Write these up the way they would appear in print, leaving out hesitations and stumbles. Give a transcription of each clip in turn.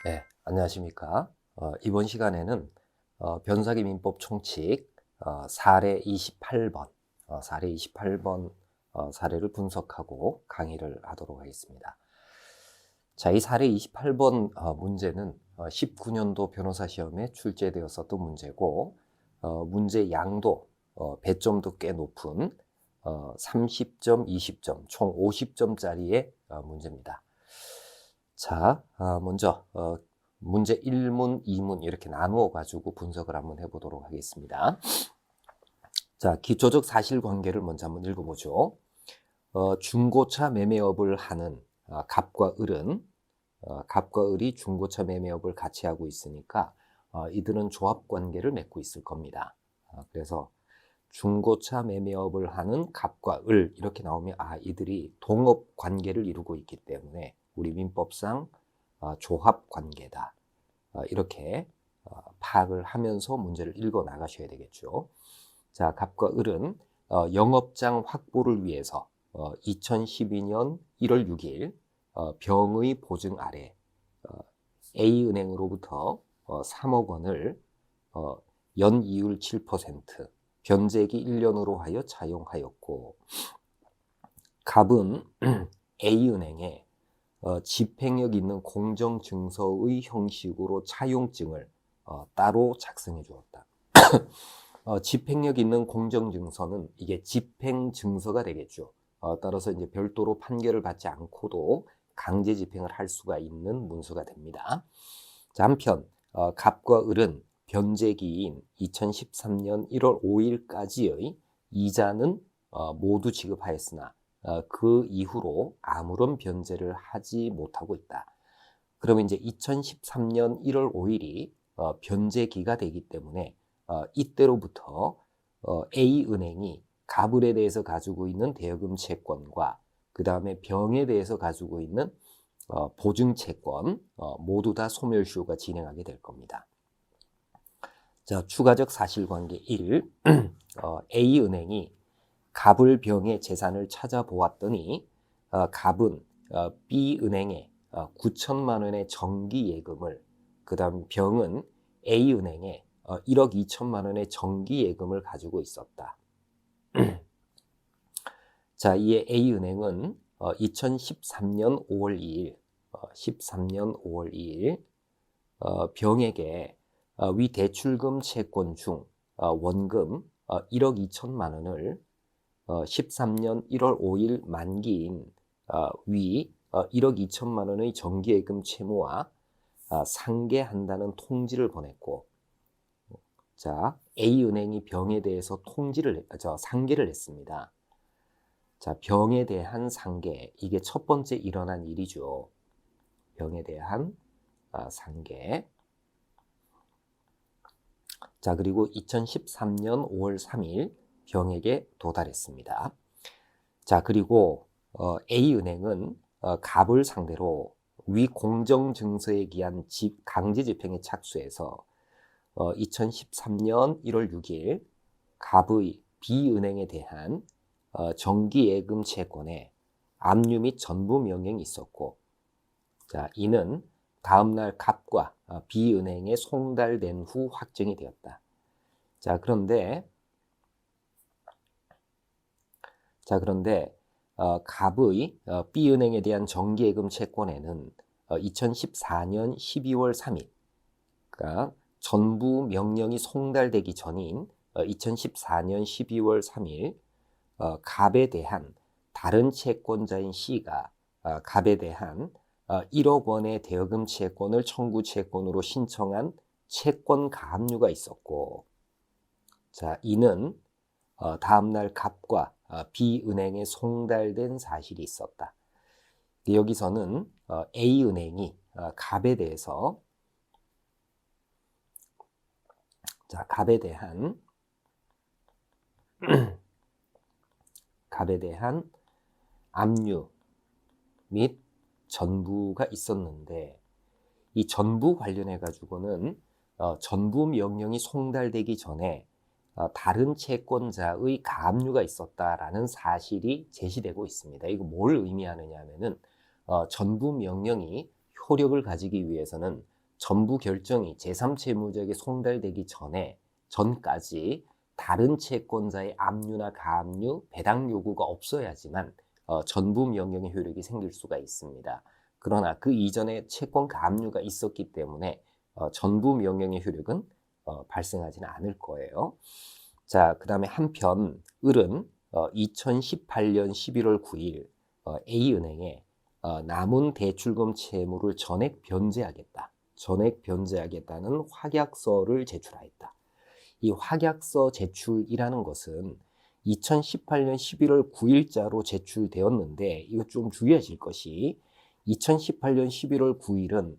네, 안녕하십니까. 이번 시간에는 변사기 민법 총칙 사례 28번, 사례 28번 사례를 분석하고 강의를 하도록 하겠습니다. 자, 이 사례 28번 문제는 19년도 변호사 시험에 출제되었었던 문제고, 문제 양도, 배점도 꽤 높은 30점, 20점, 총 50점짜리의 문제입니다. 자, 먼저 문제 1문, 2문 이렇게 나누어 가지고 분석을 한번 해보도록 하겠습니다. 자, 기초적 사실관계를 먼저 한번 읽어보죠. 중고차 매매업을 하는 갑과 을은 갑과 을이 중고차 매매업을 같이 하고 있으니까 이들은 조합관계를 맺고 있을 겁니다. 그래서 중고차 매매업을 하는 갑과 을 이렇게 나오면 이들이 동업관계를 이루고 있기 때문에 우리 민법상 조합관계다. 이렇게 파악을 하면서 문제를 읽어 나가셔야 되겠죠. 자, 갑과 을은 영업장 확보를 위해서 2012년 1월 6일 병의 보증 아래 A은행으로부터 3억 원을 연이율 7%, 변제기 1년으로 하여 차용하였고, 갑은 A은행에 집행력 있는 공정증서의 형식으로 차용증을 따로 작성해 주었다. 집행력 있는 공정증서는 이게 집행증서가 되겠죠. 따라서 이제 별도로 판결을 받지 않고도 강제 집행을 할 수가 있는 문서가 됩니다. 자, 한편 갑과 을은 변제기인 2013년 1월 5일까지의 이자는 모두 지급하였으나 그 이후로 아무런 변제를 하지 못하고 있다. 그러면 이제 2013년 1월 5일이 변제기가 되기 때문에 이때로부터 A은행이 갑을에 대해서 가지고 있는 대여금 채권과 그 다음에 병에 대해서 가지고 있는 보증 채권 모두 다 소멸시효가 진행하게 될 겁니다. 자, 추가적 사실관계 1. A은행이 갑을 병의 재산을 찾아보았더니 갑은 B은행에 9천만 원의 정기예금을, 그 다음 병은 A은행에 1억 2천만 원의 정기예금을 가지고 있었다. 자, 이에 A은행은 2013년 5월 2일, 13년 5월 2일 병에게 위 대출금 채권 중 원금 1억 2천만 원을 13년 1월 5일 만기인 위 1억 2천만 원의 정기예금 채무와 상계한다는 통지를 보냈고, 자, A은행이 병에 대해서 상계를 했습니다. 자, 병에 대한 상계, 이게 첫 번째 일어난 일이죠. 병에 대한 상계. 자, 그리고 2013년 5월 3일 병에게 도달했습니다. 자, 그리고 A은행은 갑을 상대로 위 공정증서에 기한 강제 집행에 착수해서 2013년 1월 6일 갑의 B은행에 대한 정기예금 채권에 압류 및 전부 명령이 있었고, 자, 이는 다음날 갑과 B은행에 송달된 후 확정이 되었다. 자, 그런데 갑의 B은행에 대한 정기예금 채권에는 2014년 12월 3일, 그러니까 전부 명령이 송달되기 전인 2014년 12월 3일 갑에 대한 다른 채권자인 C가 갑에 대한 1억 원의 대여금 채권을 청구 채권으로 신청한 채권 가압류가 있었고, 자, 이는 다음날 갑과 B은행에 송달된 사실이 있었다. 여기서는 A은행이 갑에 대해서 갑에 대한 압류 및 전부가 있었는데, 이 전부 관련해 가지고는 전부 명령이 송달되기 전에 다른 채권자의 가압류가 있었다라는 사실이 제시되고 있습니다. 이거 뭘 의미하느냐 하면은 전부 명령이 효력을 가지기 위해서는 전부 결정이 제3채무자에게 송달되기 전까지 다른 채권자의 압류나 가압류, 배당 요구가 없어야지만 전부 명령의 효력이 생길 수가 있습니다. 그러나 그 이전에 채권 가압류가 있었기 때문에 전부 명령의 효력은 발생하지는 않을 거예요. 자, 그 다음에 한편 을은 2018년 11월 9일 A은행에 남은 대출금 채무를 전액 변제하겠다. 전액 변제하겠다는 확약서를 제출하였다. 이 확약서 제출이라는 것은 2018년 11월 9일자로 제출되었는데 이거 좀 주의하실 것이 2018년 11월 9일은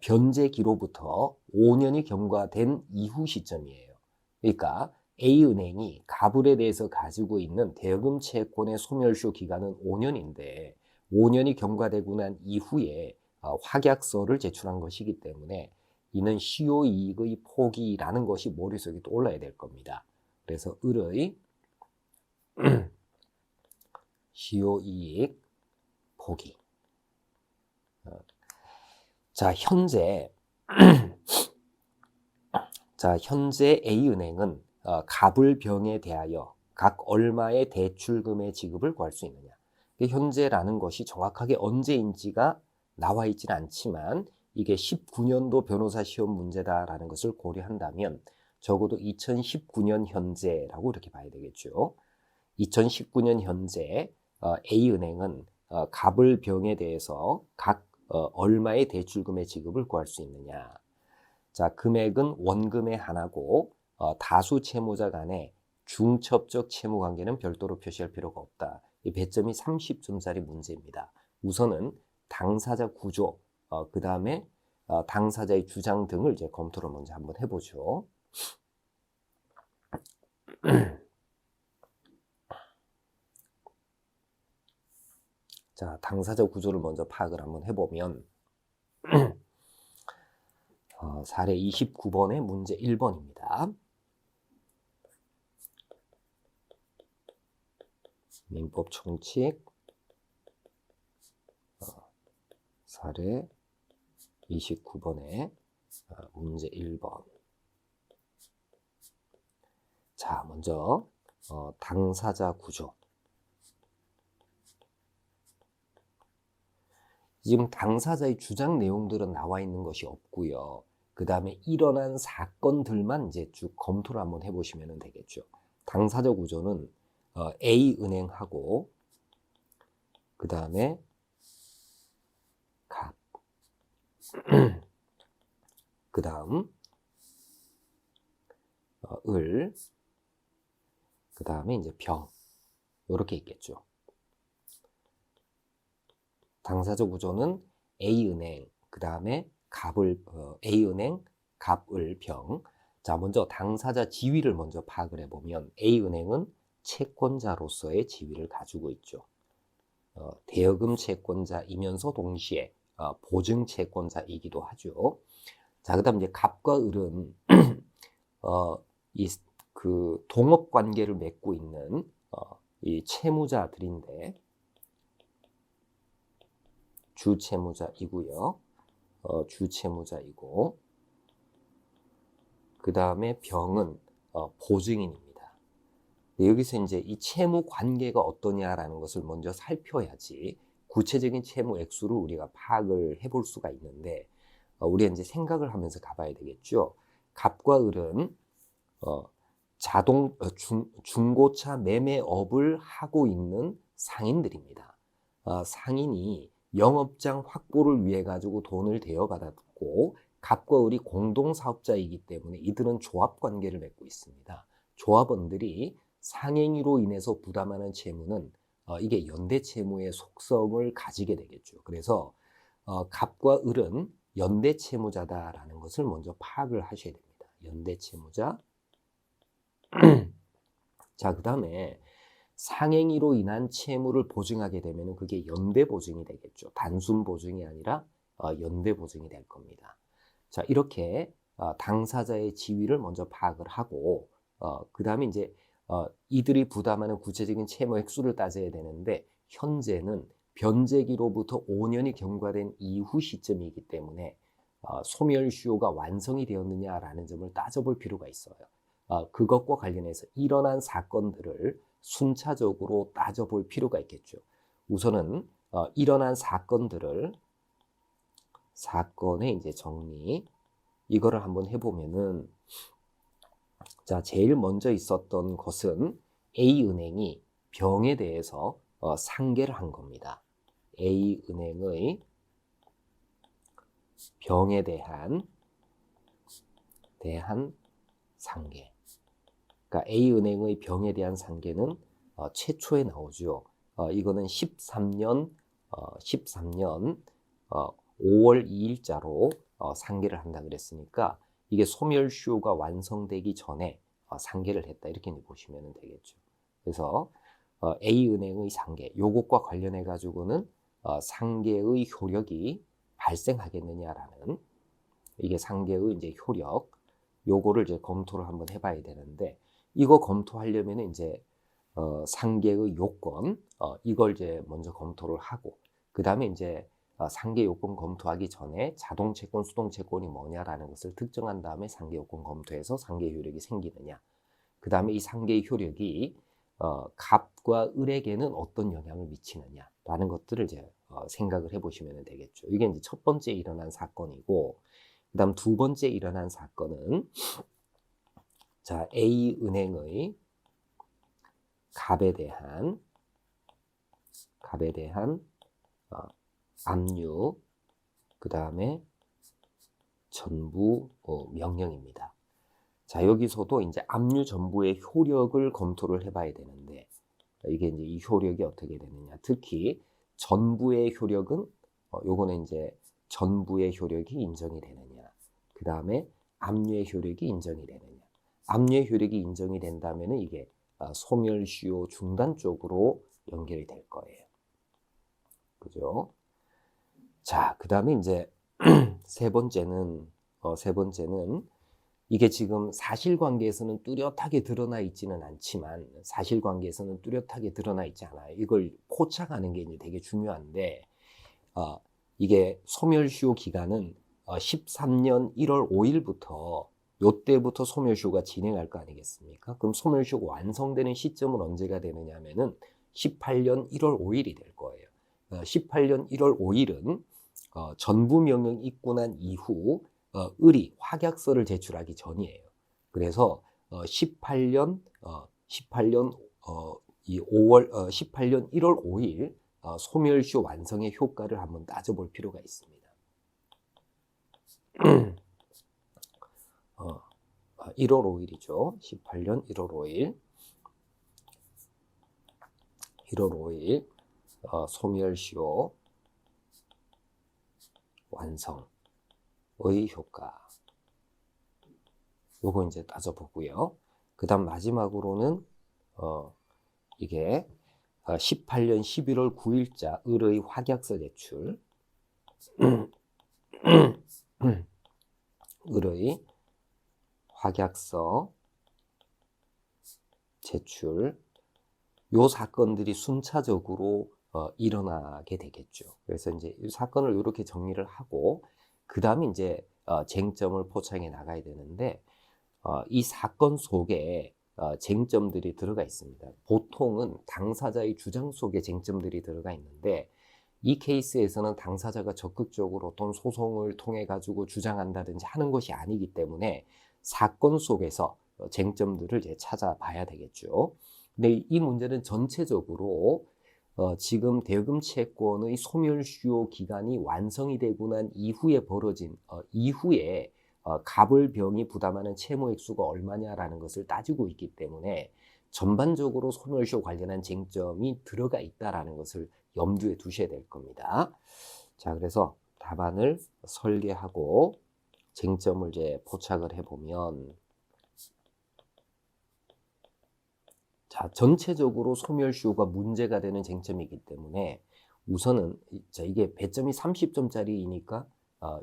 변제기로부터 5년이 경과된 이후 시점이에요. 그러니까 A은행이 가불에 대해서 가지고 있는 대여금 채권의 소멸시효 기간은 5년인데 5년이 경과되고 난 이후에 확약서를 제출한 것이기 때문에 이는 시효이익의 포기라는 것이 머릿속에 떠올라야 될 겁니다. 그래서 을의 시효이익 포기. 자, 현재 A은행은 가불병에 대하여 각 얼마의 대출금의 지급을 구할 수 있느냐. 현재라는 것이 정확하게 언제인지가 나와 있지는 않지만 이게 19년도 변호사 시험 문제다라는 것을 고려한다면 적어도 2019년 현재라고 이렇게 봐야 되겠죠. 2019년 현재 A은행은 가불병에 대해서 각 얼마의 대출금의 지급을 구할 수 있느냐. 자, 금액은 원금의 하나고 다수 채무자 간의 중첩적 채무 관계는 별도로 표시할 필요가 없다. 이 배점이 30점짜리 문제입니다. 우선은 당사자 구조, 그 다음에 당사자의 주장 등을 이제 검토를 먼저 한번 해보죠. 자, 당사자 구조를 먼저 파악을 한번 해보면 사례 29번의 문제 1번입니다. 민법 총칙 사례 29번의 문제 1번. 자, 먼저 당사자 구조. 지금 당사자의 주장 내용들은 나와 있는 것이 없고요. 그 다음에 일어난 사건들만 이제 쭉 검토를 한번 해보시면 되겠죠. 당사자 구조는 A은행하고 그 다음에 갑, 그 다음 을, 그 다음에 이제 병 이렇게 있겠죠. 당사자 구조는 A은행, 그 다음에 갑을 A은행, 갑을 병. 자, 먼저 당사자 지위를 먼저 파악을 해보면 A은행은 채권자로서의 지위를 가지고 있죠. 대여금 채권자이면서 동시에 보증 채권자이기도 하죠. 자, 그다음 이제 갑과 을은 그 동업 관계를 맺고 있는 이 채무자들인데 주채무자이고요. 주채무자이고 그 다음에 병은 보증인입니다. 여기서 이제 이 채무 관계가 어떠냐라는 것을 먼저 살펴야지 구체적인 채무 액수를 우리가 파악을 해볼 수가 있는데 우리가 이제 생각을 하면서 가봐야 되겠죠. 갑과 을은 중고차 매매업을 하고 있는 상인들입니다. 상인이 영업장 확보를 위해 가지고 돈을 대여받았고 갑과 을이 공동사업자이기 때문에 이들은 조합관계를 맺고 있습니다. 조합원들이 상행위로 인해서 부담하는 채무는 이게 연대채무의 속성을 가지게 되겠죠. 그래서 갑과 을은 연대채무자다라는 것을 먼저 파악을 하셔야 됩니다. 연대채무자. 자, 그 다음에 상행위로 인한 채무를 보증하게 되면 그게 연대보증이 되겠죠. 단순 보증이 아니라 연대보증이 될 겁니다. 자, 이렇게 당사자의 지위를 먼저 파악을 하고 그 다음에 이제 이들이 부담하는 구체적인 채무 액수를 따져야 되는데 현재는 변제기로부터 5년이 경과된 이후 시점이기 때문에 소멸시효가 완성이 되었느냐라는 점을 따져볼 필요가 있어요. 그것과 관련해서 일어난 사건들을 순차적으로 따져볼 필요가 있겠죠. 우선은 일어난 사건의 이제 정리, 이거를 한번 해보면은, 자, 제일 먼저 있었던 것은 A은행이 병에 대해서 상계를 한 겁니다. A은행의 병에 대한 상계. 그러니까 A은행의 병에 대한 상계는 최초에 나오죠. 이거는 13년 5월 2일자로 상계를 한다 그랬으니까 이게 소멸시효가 완성되기 전에 상계를 했다 이렇게 보시면 되겠죠. 그래서 A은행의 상계, 요것과 관련해 가지고는 상계의 효력이 발생하겠느냐라는, 이게 상계의 이제 효력, 요거를 이제 검토를 한번 해봐야 되는데, 이거 검토하려면 이제 상계의 요건, 이걸 이제 먼저 검토를 하고, 그 다음에 이제 상계 요건 검토하기 전에 자동 채권, 수동 채권이 뭐냐라는 것을 특정한 다음에 상계 요건 검토해서 상계 효력이 생기느냐, 그 다음에 이 상계 효력이 갑과 을에게는 어떤 영향을 미치느냐라는 것들을 이제 생각을 해보시면 되겠죠. 이게 이제 첫 번째 일어난 사건이고, 그 다음 두 번째 일어난 사건은, 자, A은행의 갑에 대한 압류, 그 다음에 전부 명령입니다. 자, 여기서도 이제 압류 전부의 효력을 검토를 해봐야 되는데, 이게 이제 이 효력이 어떻게 되느냐. 특히 전부의 효력은 요거는 이제 전부의 효력이 인정이 되느냐. 그 다음에 압류의 효력이 인정이 되느냐. 압류의 효력이 인정이 된다면은 이게 소멸시효 중단 쪽으로 연결이 될 거예요. 그죠? 자, 그 다음에 이제 세 번째는 이게 지금 사실관계에서는 뚜렷하게 드러나 있지는 않지만, 사실관계에서는 뚜렷하게 드러나 있지 않아요. 이걸 포착하는 게 이제 되게 중요한데, 이게 소멸시효 기간은 13년 1월 5일부터 요때부터 소멸시효가 진행할 거 아니겠습니까? 그럼 소멸시효가 완성되는 시점은 언제가 되느냐 하면은 18년 1월 5일이 될 거예요. 18년 1월 5일은 전부명령 입고난 이후 을이 확약서를 제출하기 전이에요. 그래서 18년 1월 5일 소멸시효 완성의 효과를 한번 따져볼 필요가 있습니다. 1월 5일이죠. 18년 1월 5일 소멸시효 완성의 효과, 요거 이제 따져보고요. 그 다음 마지막으로는 이게 18년 11월 9일자 을의 확약서 제출, 을의 확약서 제출, 요 사건들이 순차적으로 일어나게 되겠죠. 그래서 이제 이 사건을 이렇게 정리를 하고, 그 다음에 이제 쟁점을 포착해 나가야 되는데, 이 사건 속에 쟁점들이 들어가 있습니다. 보통은 당사자의 주장 속에 쟁점들이 들어가 있는데, 이 케이스에서는 당사자가 적극적으로 어떤 소송을 통해 가지고 주장한다든지 하는 것이 아니기 때문에 사건 속에서 쟁점들을 이제 찾아봐야 되겠죠. 근데 이 문제는 전체적으로 지금 대금 채권의 소멸시효 기간이 완성이 되고 난 이후에 벌어진 이후에 갑을 병이 부담하는 채무 액수가 얼마냐라는 것을 따지고 있기 때문에 전반적으로 소멸시효 관련한 쟁점이 들어가 있다라는 것을 염두에 두셔야 될 겁니다. 자, 그래서 답안을 설계하고 쟁점을 이제 포착을 해보면, 자, 전체적으로 소멸시효가 문제가 되는 쟁점이기 때문에 우선은 자, 이게 배점이 30점짜리이니까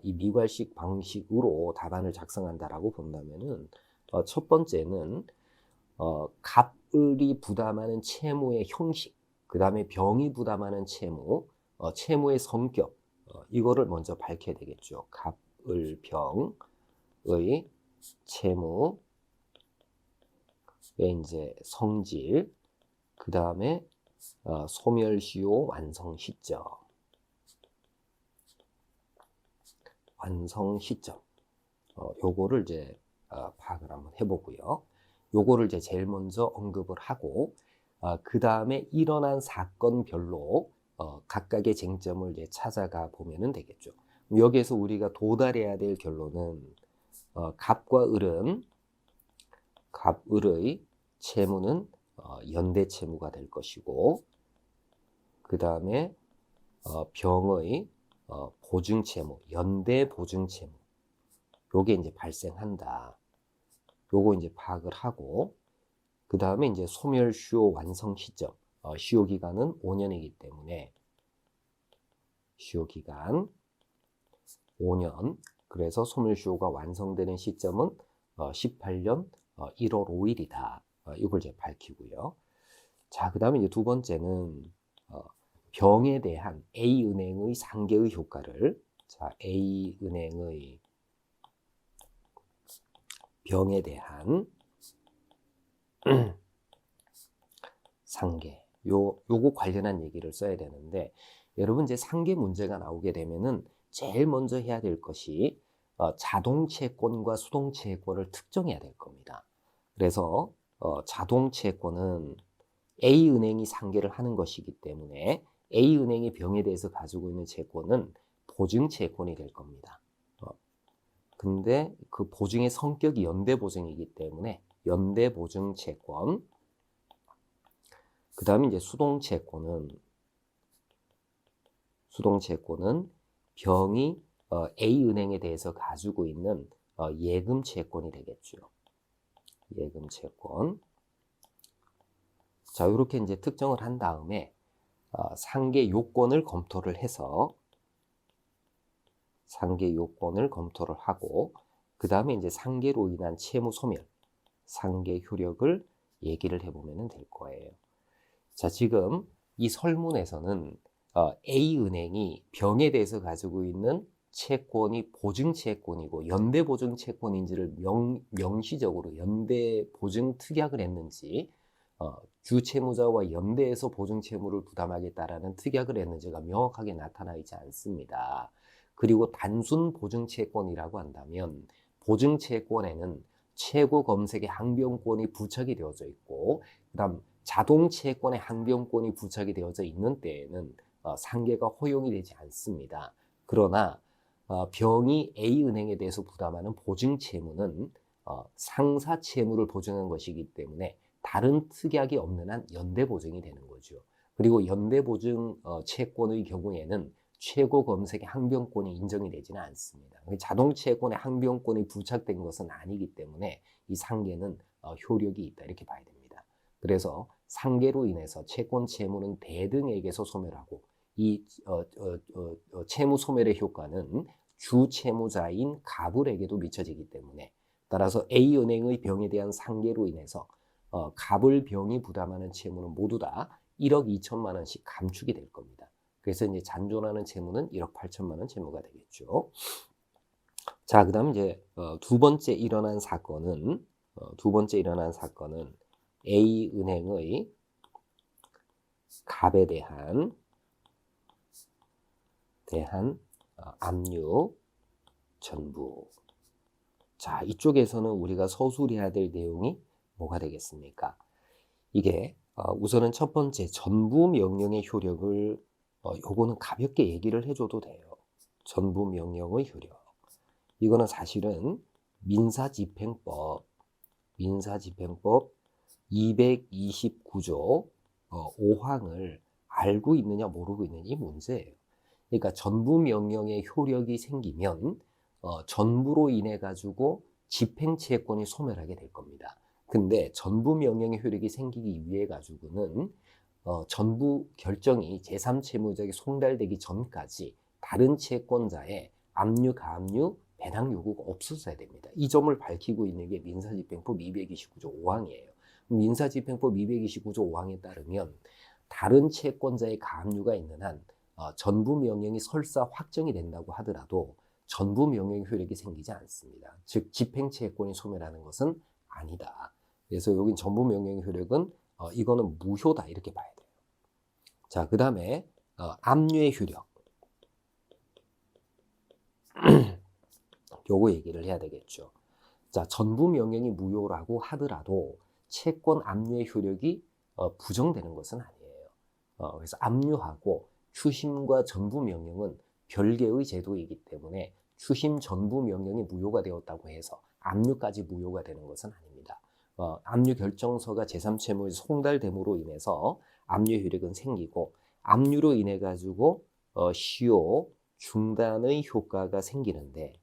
이 미괄식 방식으로 답안을 작성한다라고 본다면은 첫 번째는 갑을이 부담하는 채무의 형식, 그 다음에 병이 부담하는 채무, 채무의 성격, 이거를 먼저 밝혀야 되겠죠. 갑을병의 채무의 이제 성질, 그 다음에 소멸시효 완성 시점. 요거를 이제 파악을 한번 해보고요. 요거를 이제 제일 먼저 언급을 하고, 그 다음에 일어난 사건별로 각각의 쟁점을 이제 찾아가 보면은 되겠죠. 여기에서 우리가 도달해야 될 결론은 갑을의 채무는 연대 채무가 될 것이고, 그 다음에 병의 보증 채무, 연대 보증 채무, 요게 이제 발생한다. 요거 이제 파악을 하고, 그 다음에 이제 소멸시효 완성 시점, 시효 기간은 5년이기 때문에 시효 기간 5년, 그래서 소멸시효가 완성되는 시점은 18년 1월 5일이다. 이걸 이제 밝히고요. 자, 그 다음에 이제 두 번째는 병에 대한 A은행의 상계의 효과를, 자, A은행의 병에 대한 상계, 요거 관련한 얘기를 써야 되는데, 여러분 이제 상계 문제가 나오게 되면은 제일 먼저 해야 될 것이 자동채권과 수동채권을 특정해야 될 겁니다. 그래서 자동채권은 A은행이 상계를 하는 것이기 때문에 A은행이 병에 대해서 가지고 있는 채권은 보증채권이 될 겁니다. 근데 그 보증의 성격이 연대보증이기 때문에 연대보증채권, 그 다음에 이제 수동채권은 병이 A은행에 대해서 가지고 있는 예금채권이 되겠죠. 예금채권. 자, 이렇게 이제 특정을 한 다음에 상계 요건을 검토를 해서 하고, 그 다음에 이제 상계로 인한 채무 소멸, 상계 효력을 얘기를 해보면 될 거예요. 자, 지금 이 설문에서는 A은행이 병에 대해서 가지고 있는 채권이 보증채권이고 연대보증채권인지를 명시적으로 연대보증특약을 했는지, 주채무자와 연대해서 보증채무를 부담하겠다라는 특약을 했는지가 명확하게 나타나 있지 않습니다. 그리고 단순 보증채권이라고 한다면 보증채권에는 최고 검색의 항변권이 부착이 되어져 있고, 그 다음 자동채권의 항변권이 부착이 되어져 있는 때에는 상계가 허용이 되지 않습니다. 그러나 병이 A은행에 대해서 부담하는 보증채무는 상사채무를 보증한 것이기 때문에 다른 특약이 없는 한 연대보증이 되는 거죠. 그리고 연대보증 채권의 경우에는 최고 검색의 항변권이 인정이 되지는 않습니다. 자동채권의 항변권이 부착된 것은 아니기 때문에 이 상계는 효력이 있다, 이렇게 봐야 됩니다. 그래서 상계로 인해서 채권 채무는 대등에게서 소멸하고, 이 채무 소멸의 효과는 주채무자인 갑을에게도 미쳐지기 때문에, 따라서 A은행의 병에 대한 상계로 인해서 갑을병이 부담하는 채무는 모두 다 1억 2천만 원씩 감축이 될 겁니다. 그래서 이제 잔존하는 채무는 1억 8천만 원 채무가 되겠죠. 자, 그 다음 이제 두 번째 일어난 사건은 A은행의 갑에 대한 압류 전부. 자, 이쪽에서는 우리가 서술해야 될 내용이 뭐가 되겠습니까? 이게 우선은 첫 번째 전부 명령의 효력을 요거는 가볍게 얘기를 해줘도 돼요. 전부 명령의 효력. 이거는 사실은 민사집행법 229조 5항을 알고 있느냐 모르고 있느냐, 이 문제예요. 그러니까 전부 명령의 효력이 생기면 전부로 인해 가지고 집행채권이 소멸하게 될 겁니다. 근데 전부 명령의 효력이 생기기 위해 가지고는 전부 결정이 제3채무자에게 송달되기 전까지 다른 채권자의 압류, 가압류, 배당 요구가 없었어야 됩니다. 이 점을 밝히고 있는 게 민사집행법 229조 5항이에요. 민사집행법 229조 5항에 따르면 다른 채권자의 가압류가 있는 한 전부 명령이 설사 확정이 된다고 하더라도 전부 명예의 효력이 생기지 않습니다. 즉 집행채권이 소멸하는 것은 아니다. 그래서 여긴 전부 명예의 효력은 이거는 무효다 이렇게 봐야 돼요. 자, 그 다음에 압류의 효력. 요거 얘기를 해야 되겠죠. 자, 전부 명령이 무효라고 하더라도 채권 압류의 효력이 부정되는 것은 아니에요. 그래서 압류하고 추심과 전부 명령은 별개의 제도이기 때문에 추심 전부 명령이 무효가 되었다고 해서 압류까지 무효가 되는 것은 아닙니다. 압류 결정서가 제3채무에 송달됨으로 인해서 압류 효력은 생기고 압류로 인해 가지고 시효 중단의 효과가 생기는데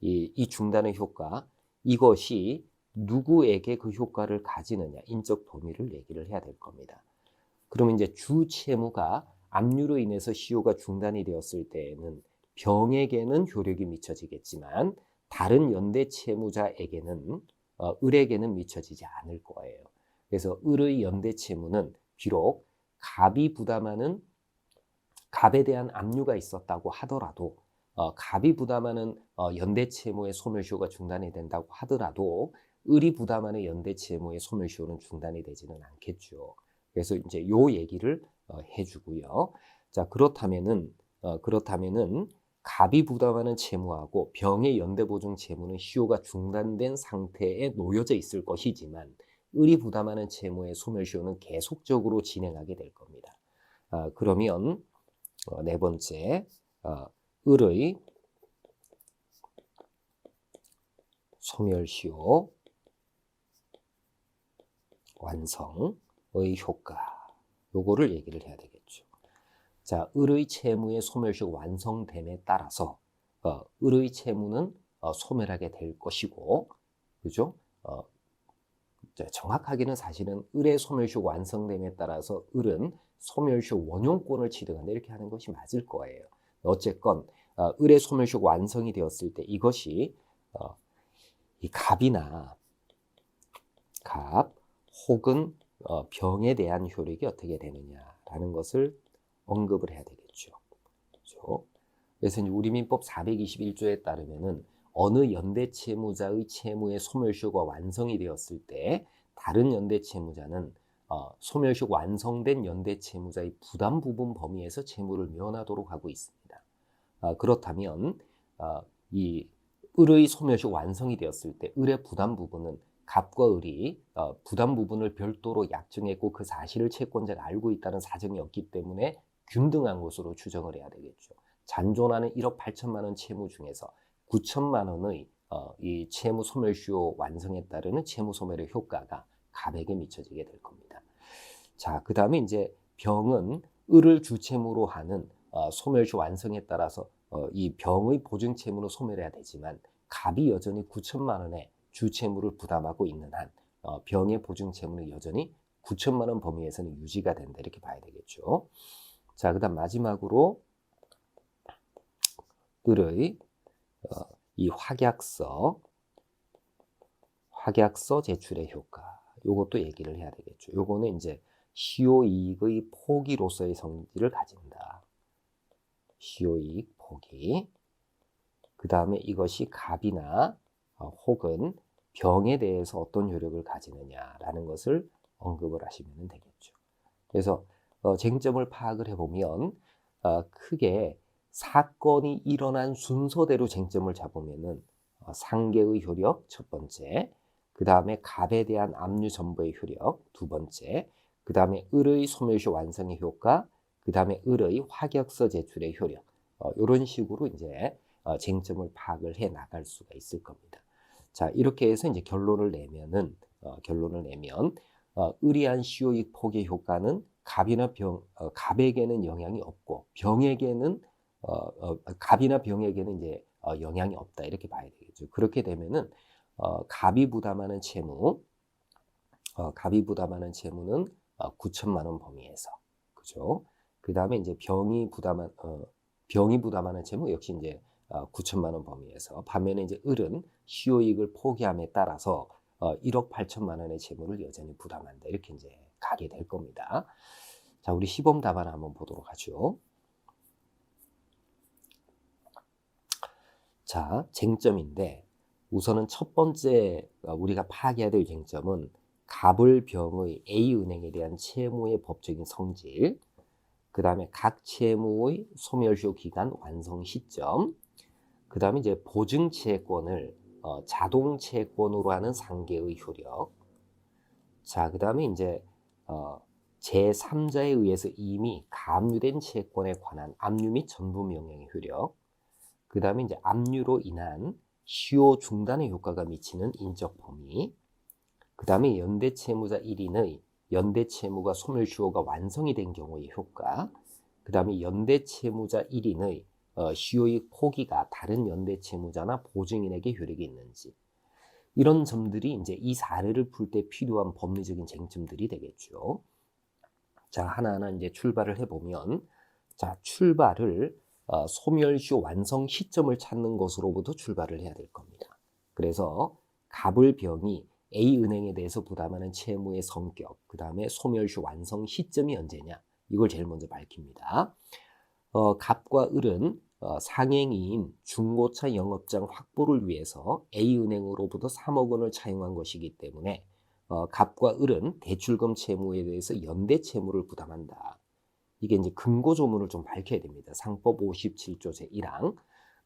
이 중단의 효과 이것이 누구에게 그 효과를 가지느냐 인적 범위를 얘기를 해야 될 겁니다. 그러면 이제 주채무가 압류로 인해서 시효가 중단이 되었을 때에는 병에게는 효력이 미쳐지겠지만 다른 연대 채무자에게는 을에게는 미쳐지지 않을 거예요. 그래서 을의 연대 채무는 비록 갑이 부담하는 갑에 대한 압류가 있었다고 하더라도 갑이 부담하는 연대 채무의 소멸시효가 중단이 된다고 하더라도 을이 부담하는 연대 채무의 소멸시효는 중단이 되지는 않겠죠. 그래서 이제 요 얘기를 해주고요. 자, 그렇다면은 갑이 부담하는 채무하고 병의 연대보증 채무는 시효가 중단된 상태에 놓여져 있을 것이지만 을이 부담하는 채무의 소멸시효는 계속적으로 진행하게 될 겁니다. 그러면 네 번째, 을의 소멸시효 완성의 효과, 요거를 얘기를 해야 되겠죠. 자, 을의 채무의 소멸시효 완성됨에 따라서 을의 채무는 소멸하게 될 것이고, 그죠? 정확하게는 사실은 을의 소멸시효 완성됨에 따라서 을은 소멸시효 원용권을 취득한다 이렇게 하는 것이 맞을 거예요. 어쨌건 을의 소멸시효 완성이 되었을 때 이것이 이 갑이나 갑 혹은 병에 대한 효력이 어떻게 되느냐라는 것을 언급을 해야 되겠죠. 그렇죠? 그래서 이제 우리민법 421조에 따르면은 어느 연대 채무자의 채무의 소멸시효가 완성이 되었을 때 다른 연대 채무자는 소멸시효 완성된 연대 채무자의 부담 부분 범위에서 채무를 면하도록 하고 있습니다. 그렇다면 이 을의 소멸시효 완성이 되었을 때 을의 부담 부분은 갑과 을이 부담 부분을 별도로 약정했고 그 사실을 채권자가 알고 있다는 사정이 없기 때문에 균등한 것으로 추정을 해야 되겠죠. 잔존하는 1억 8천만 원 채무 중에서 9천만 원의 이 채무 소멸시효 완성에 따르는 채무 소멸의 효과가 갑에게 미쳐지게 될 겁니다. 자, 그 다음에 이제 병은 을을 주채무로 하는 소멸시효 완성에 따라서 이 병의 보증 채무는 소멸해야 되지만 갑이 여전히 9천만 원의 주채무를 부담하고 있는 한 병의 보증 채무는 여전히 9천만 원 범위에서는 유지가 된다 이렇게 봐야 되겠죠. 자, 그다음 마지막으로 을의 이 확약서 제출의 효과 요것도 얘기를 해야 되겠죠. 요거는 이제 시효이익의 포기로서의 성질을 가진다. 시효이익 포기. 그 다음에 이것이 갑이나 혹은 병에 대해서 어떤 효력을 가지느냐라는 것을 언급을 하시면 되겠죠. 그래서 쟁점을 파악을 해보면 크게 사건이 일어난 순서대로 쟁점을 잡으면은 상계의 효력 첫 번째, 그 다음에 갑에 대한 압류 전부의 효력 두 번째, 그 다음에 을의 소멸시효 완성의 효과, 그 다음에 을의 확약서 제출의 효력 이런 식으로 이제 쟁점을 파악을 해 나갈 수가 있을 겁니다. 자, 이렇게 해서 이제 결론을 내면 을이한 시효이익 포기 효과는 갑이나 갑에게는 영향이 없고 병에게는 갑이나 병에게는 이제 영향이 없다 이렇게 봐야 되겠죠. 그렇게 되면은 갑이 부담하는 채무는 9천만 원 범위에서 그죠. 그 다음에 이제 병이 부담하는 채무 역시 이제 9천만 원 범위에서 반면에 이제 을은 시효이익을 포기함에 따라서 1억 8천만 원의 채무를 여전히 부담한다 이렇게 이제 가게 될 겁니다. 자, 우리 시범 답안을 한번 보도록 하죠. 자, 쟁점인데 우선은 첫 번째 우리가 파악해야 될 쟁점은 갑을병의 A은행에 대한 채무의 법적인 성질, 그 다음에 각 채무의 소멸시효 기간 완성 시점, 그 다음에 이제 보증채권을 자동채권으로 하는 상계의 효력, 자, 그 다음에 이제 제3자에 의해서 이미 가압류된 채권에 관한 압류 및 전부 명령의 효력, 그 다음에 이제 압류로 인한 시효 중단의 효과가 미치는 인적 범위, 그 다음에 연대 채무자 1인의 연대 채무가 소멸시효가 완성이 된 경우의 효과, 그 다음에 연대 채무자 1인의 시효의 포기가 다른 연대 채무자나 보증인에게 효력이 있는지, 이런 점들이 이제 이 사례를 풀 때 필요한 법리적인 쟁점들이 되겠죠. 자, 하나하나 이제 출발을 해보면, 자, 출발을 소멸시효 완성 시점을 찾는 것으로부터 출발을 해야 될 겁니다. 그래서 갑을병이 A은행에 대해서 부담하는 채무의 성격, 그 다음에 소멸시효 완성 시점이 언제냐, 이걸 제일 먼저 밝힙니다. 갑과 을은 상행위인 중고차 영업장 확보를 위해서 A은행으로부터 3억 원을 차용한 것이기 때문에 갑과 을은 대출금 채무에 대해서 연대 채무를 부담한다. 이게 이제 근거조문을 좀 밝혀야 됩니다. 상법 57조 제1항.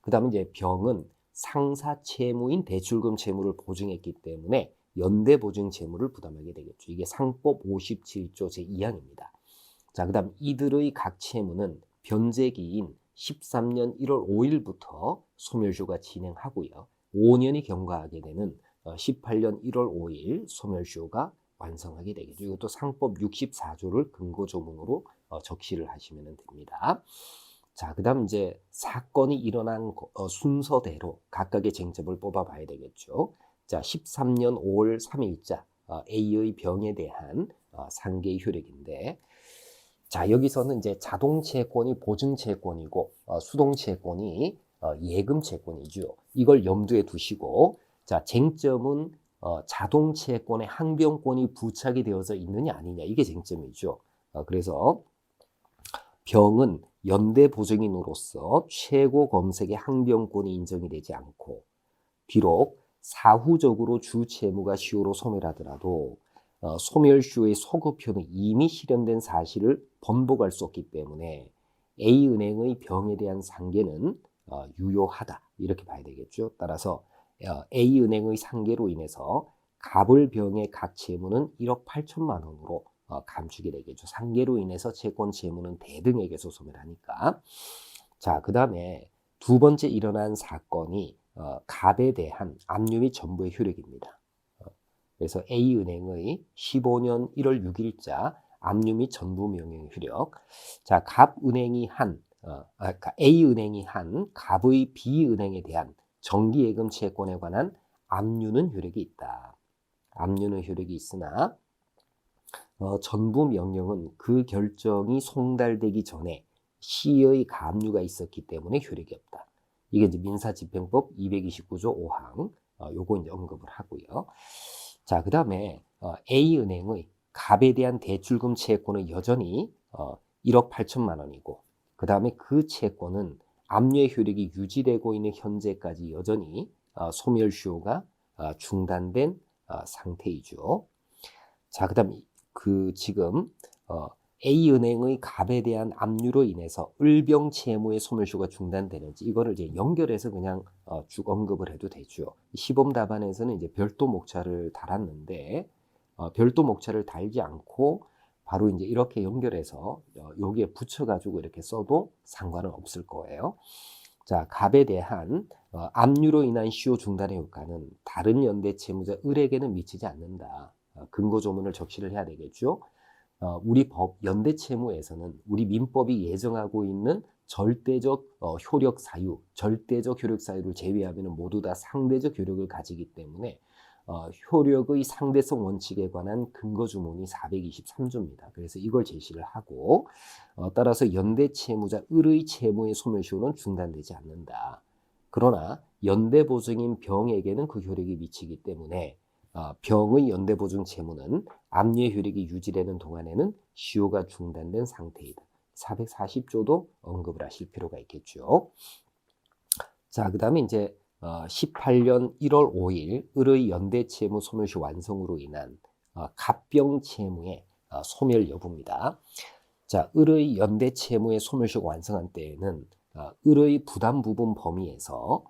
그 다음에 이제 병은 상사 채무인 대출금 채무를 보증했기 때문에 연대 보증 채무를 부담하게 되겠죠. 이게 상법 57조 제2항입니다. 자, 그 다음 이들의 각 채무는 변제기인 13년 1월 5일부터 소멸시효가 진행하고요. 5년이 경과하게 되는 18년 1월 5일 소멸시효가 완성하게 되겠죠. 이것도 상법 64조를 근거조문으로 적시를 하시면 됩니다. 자, 그 다음 이제 사건이 일어난 순서대로 각각의 쟁점을 뽑아봐야 되겠죠. 자, 13년 5월 3일자 A의 병에 대한 상계의 효력인데, 자, 여기서는 이제 자동채권이 보증채권이고 수동채권이 예금채권이죠. 이걸 염두에 두시고, 자, 쟁점은 자동채권의 항변권이 부착이 되어서 있느냐 아니냐, 이게 쟁점이죠. 그래서 병은 연대 보증인으로서 최고 검색의 항변권이 인정이 되지 않고, 비록 사후적으로 주 채무가 시효로 소멸하더라도 소멸시효의 소급표는 이미 실현된 사실을 번복할 수 없기 때문에 A은행의 병에 대한 상계는 유효하다, 이렇게 봐야 되겠죠. 따라서 A은행의 상계로 인해서 갑을병의 각 채무는 1억 8천만 원으로 감축이 되겠죠. 상계로 인해서 채권 채무는 대등에게서 소멸하니까. 자, 그 다음에 두 번째 일어난 사건이 갑에 대한 압류 및 전부의 효력입니다. 그래서 A은행의 15년 1월 6일자 압류 및 전부 명령 효력. 자, A은행이 한 갑의 B은행에 대한 정기예금 채권에 관한 압류는 효력이 있다. 압류는 효력이 있으나 전부 명령은 그 결정이 송달되기 전에 시의 가압류가 있었기 때문에 효력이 없다. 이게 이제 민사집행법 229조 5항, 요거 이제 언급을 하고요. 자, 그 다음에 A은행의 갑에 대한 대출금 채권은 여전히 1억 8천만 원이고, 그 다음에 그 채권은 압류의 효력이 유지되고 있는 현재까지 여전히 소멸시효가 중단된 상태이죠. 자, 그 다음 지금 A은행의 갑에 대한 압류로 인해서 을병 채무의 소멸시효가 중단되는지, 이거를 이제 연결해서 그냥 쭉 언급을 해도 되죠. 시범 답안에서는 이제 별도 목차를 달았는데 별도 목차를 달지 않고 바로 이제 이렇게 연결해서 여기에 붙여가지고 이렇게 써도 상관은 없을 거예요. 자, 갑에 대한 압류로 인한 시효 중단의 효과는 다른 연대 채무자 을에게는 미치지 않는다. 근거 조문을 적시를 해야 되겠죠. 우리 법 연대 채무에서는 우리 민법이 예정하고 있는 절대적 효력 사유, 절대적 효력 사유를 제외하면 모두 다 상대적 효력을 가지기 때문에 효력의 상대성 원칙에 관한 근거 주문이 423조입니다. 그래서 이걸 제시를 하고 따라서 연대 채무자 을의 채무의 소멸시효는 중단되지 않는다. 그러나 연대 보증인 병에게는 그 효력이 미치기 때문에 병의 연대 보증 채무는 압류의 효력이 유지되는 동안에는 시효가 중단된 상태이다. 440조도 언급을 하실 필요가 있겠죠. 자, 그 다음에 이제 18년 1월 5일 을의 연대채무 소멸시 완성으로 인한 갑병채무의 소멸 여부입니다. 자, 을의 연대채무의 소멸시가 완성한 때에는 을의 부담 부분 범위에서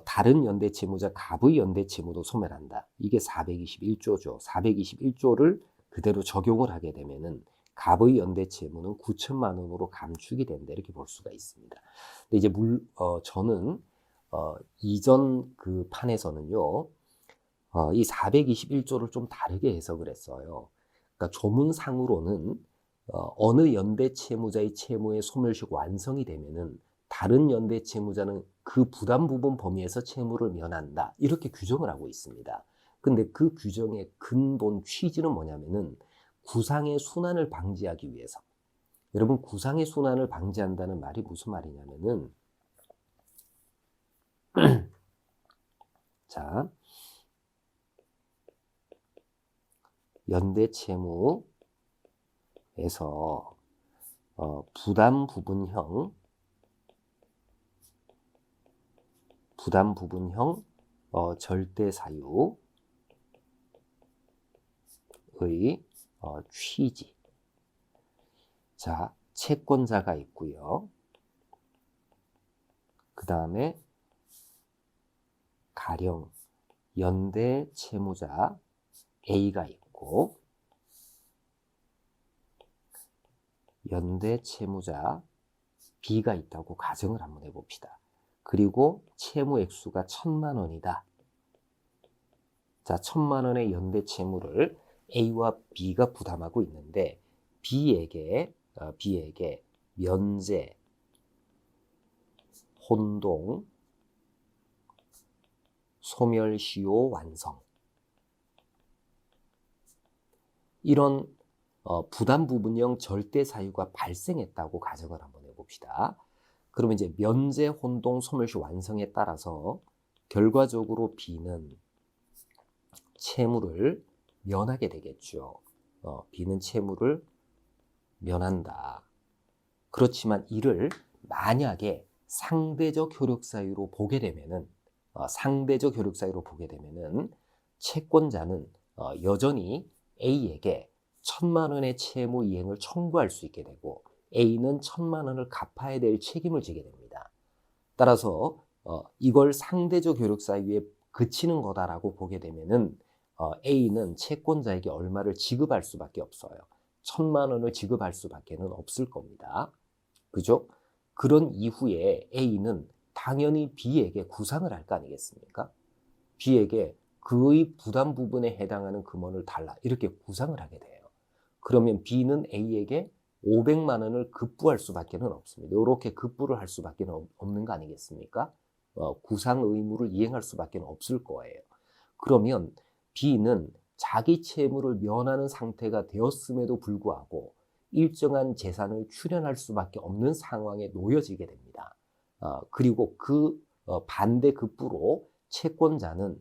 다른 연대채무자 갑의 연대채무도 소멸한다. 이게 421조죠. 421조를 그대로 적용을 하게 되면은 갑의 연대채무는 9천만 원으로 감축이 된다. 이렇게 볼 수가 있습니다. 근데 이제 저는 이전 그 판에서는요, 이 421조를 좀 다르게 해석을 했어요. 그러니까 조문상으로는 어느 연대 채무자의 채무의 소멸시효가 완성이 되면은 다른 연대 채무자는 그 부담 부분 범위에서 채무를 면한다. 이렇게 규정을 하고 있습니다. 근데 그 규정의 근본 취지는 뭐냐면은 구상의 순환을 방지하기 위해서. 여러분, 구상의 순환을 방지한다는 말이 무슨 말이냐면은 자, 연대 채무에서 부담 부분형 절대 사유의 취지. 자, 채권자가 있고요. 그 다음에 가령 연대 채무자 A가 있고 연대 채무자 B가 있다고 가정을 한번 해봅시다. 그리고 채무 액수가 1,000만 원이다. 자, 1,000만 원의 연대 채무를 A와 B가 부담하고 있는데 B에게 면제, 혼동, 소멸시효 완성, 이런 부담 부분형 절대 사유가 발생했다고 가정을 한번 해봅시다. 그러면 이제 면제, 혼동, 소멸시효 완성에 따라서 결과적으로 B는 채무를 면하게 되겠죠. B는 채무를 면한다. 그렇지만 이를 만약에 상대적 효력 사유로 보게 되면은 채권자는 여전히 A에게 1,000만 원의 채무 이행을 청구할 수 있게 되고 A는 1,000만 원을 갚아야 될 책임을 지게 됩니다. 따라서 이걸 상대적 효력 사유에 그치는 거다라고 보게 되면은 A는 채권자에게 얼마를 지급할 수밖에 없어요. 1,000만 원을 지급할 수밖에는 없을 겁니다. 그죠? 그런 이후에 A는 당연히 B에게 구상을 할 거 아니겠습니까? B에게 그의 부담 부분에 해당하는 금원을 달라 이렇게 구상을 하게 돼요. 그러면 B는 A에게 500만 원을 급부할 수밖에 없습니다. 이렇게 급부를 할 수밖에 없는 거 아니겠습니까? 구상 의무를 이행할 수밖에 없을 거예요. 그러면 B는 자기 채무를 면하는 상태가 되었음에도 불구하고 일정한 재산을 출연할 수밖에 없는 상황에 놓여지게 됩니다. 그리고 그 반대 급부로 채권자는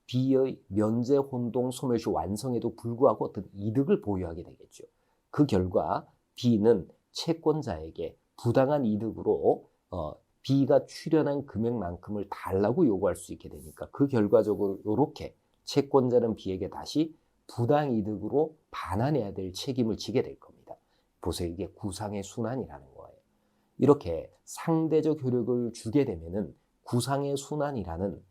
B의 면제, 혼동, 소멸시 완성에도 불구하고 어떤 이득을 보유하게 되겠죠. 그 결과 B는 채권자에게 부당한 이득으로 B가 출연한 금액만큼을 달라고 요구할 수 있게 되니까 그 결과적으로 이렇게 채권자는 B에게 다시 부당이득으로 반환해야 될 책임을 지게 될 겁니다. 보세요. 이게 구상의 순환이라는 거예요. 이렇게 상대적 효력을 주게 되면은 구상의 순환이라는